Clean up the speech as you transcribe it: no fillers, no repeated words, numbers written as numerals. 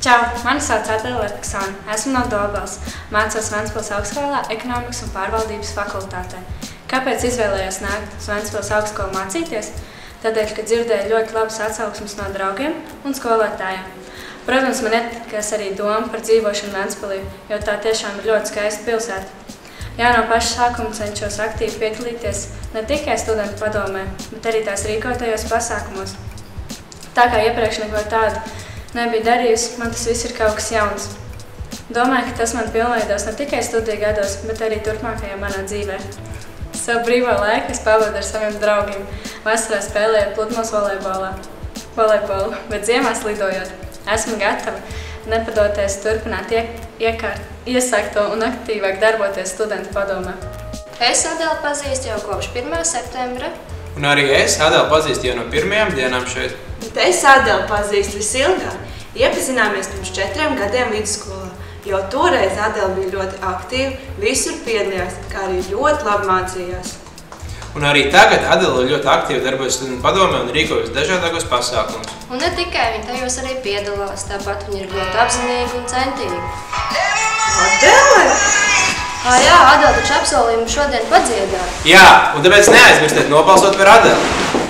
Čau, mani sauc Adela Lerksone. Esmu no Daugavas. Mācos Ventspils augstskolā ekonomikas un pārvaldības fakultātē. Kāpēc izvēlējos nākt uz Ventspils augstskolu mācīties? Tādēļ, ka dzirdēju ļoti labas atsauksmes no draugiem un skolotājiem. Protams, man ietekmēs arī doma par dzīvošanu Ventspilī, jo tā tiešām ir ļoti skaista pilsēta. Jā, no paša sākuma cenšos aktīvi piedalīties ne tikai studentu padomē, bet arī tās rīkotajos pasākumos. Tā kā iepriekš neko tādu nebija darījusi, man tas viss ir kaut kas jauns. Domāju, ka tas man pilnveidos ne tikai studiju gados, bet arī turpmākajā manā dzīvē. Savu brīvo laiku es pavadu ar saviem draugiem. Vasarā spēlējot pludmales volejbolu, bet ziemās lidojot. Esmu gatava nepadoties turpināt iesākto un aktīvāk darboties studentu padomē. Es Adelu pazīstu jau kopš 1. septembra. Un arī es Adelu pazīstu jau no pirmajām dienām šeit. Es Adelu pazīstu visilgāk. Iepazināmies pirms 4 gadiem vidusskolā. Jau toreiz Adela bija ļoti aktīva, visur piedalījās, kā arī ļoti labi mācījās. Un arī tagad Adela ļoti aktīvi darbojas studentu padomē un rīkojas dažādākos pasākumus. Un ne tikai viņa tajos arī piedalās, tāpat viņa ir ļoti apzinīga un centīga. Adele! Jā, Adela taču apsolīja mums šodien padziedāt. Jā, un tāpēc neaizmirstiet nobalsot par Adelu.